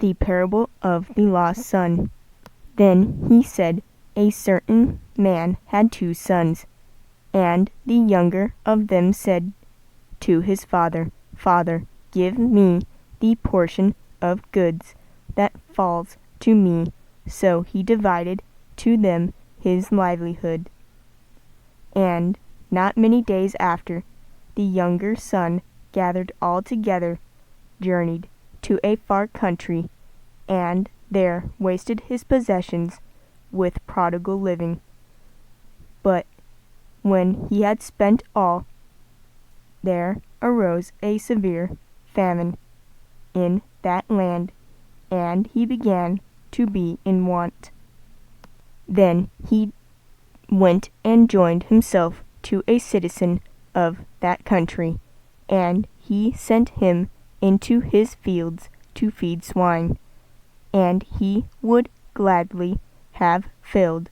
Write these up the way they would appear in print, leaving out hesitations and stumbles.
The parable of the lost son. Then he said, a certain man had 2 sons, and the younger of them said to his father, Father, give me the portion of goods that falls to me. So he divided to them his livelihood. And not many days after, the younger son gathered all together, journeyed to a far country, and there wasted his possessions with prodigal living. But when he had spent all, there arose a severe famine in that land, and he began to be in want. Then he went and joined himself to a citizen of that country, and he sent him into his fields to feed swine, and he would gladly have filled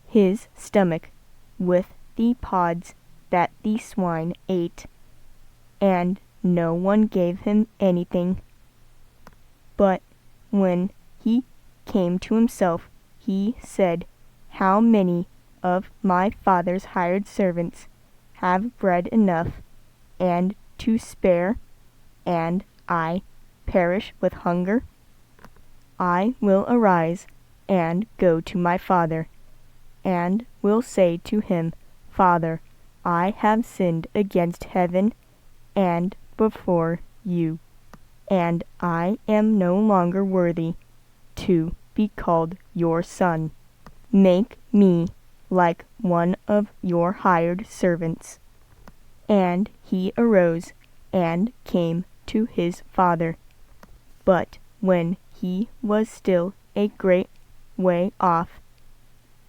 his stomach with the pods that the swine ate, and no one gave him anything. But when he came to himself, he said, how many of my father's hired servants have bread enough and to spare, and I perish with hunger? I will arise and go to my father, and will say to him, Father, I have sinned against heaven and before you, and I am no longer worthy to be called your son. Make me like one of your hired servants. And he arose and came to his father. But when he was still a great way off,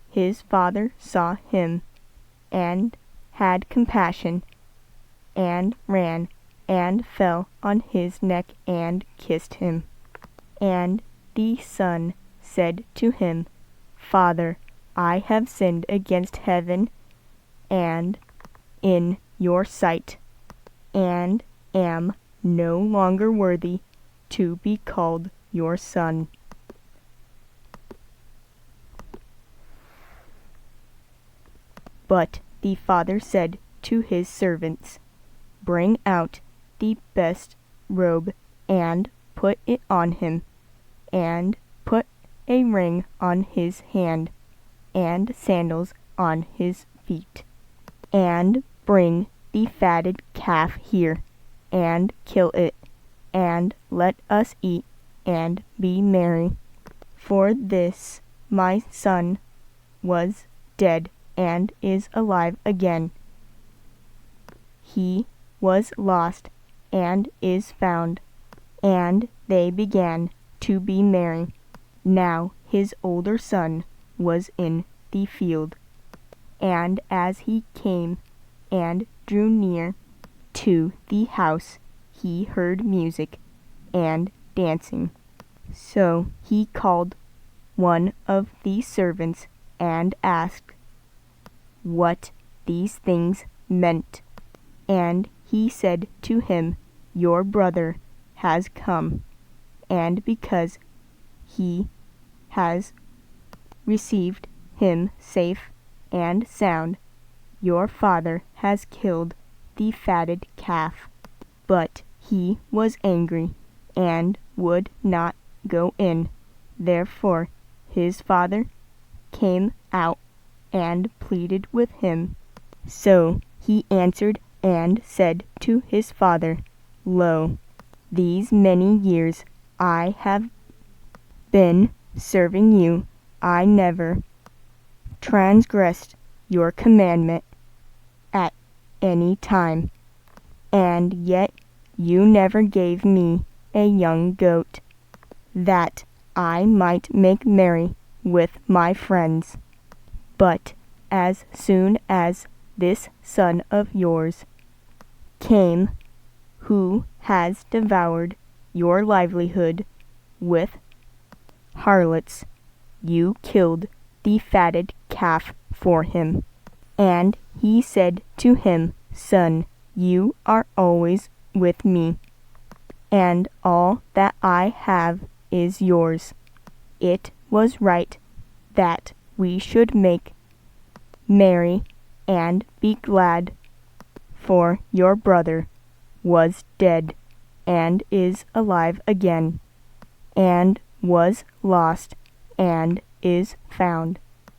his father saw him, and had compassion, and ran, and fell on his neck and kissed him. And the son said to him, Father, I have sinned against heaven and in your sight, and am no longer worthy to be called your son. But the father said to his servants, Bring out the best robe, and put it on him, and put a ring on his hand, and sandals on his feet. And bring the fatted calf here, and kill it, and let us eat, and be merry. For this my son was dead, and is alive again. He was lost, and is found. And they began to be merry. Now his older son was in the field. And as he came and drew near to the house, he heard music and dancing. So he called one of the servants and asked what these things meant. And he said to him, Your brother has come, and because he has received him safe and sound, your father has killed the fatted calf. But he was angry, and would not go in. Therefore his father came out and pleaded with him. So he answered and said to his father, Lo, these many years I have been serving you. I never transgressed your commandment at any time, and yet you never gave me a young goat, that I might make merry with my friends. But as soon as this son of yours came, who has devoured your livelihood with harlots, you killed the fatted calf for him. And he said to him, Son, you are always with me, and all that I have is yours. It was right that we should make merry and be glad, for your brother was dead and is alive again, and was lost and is found.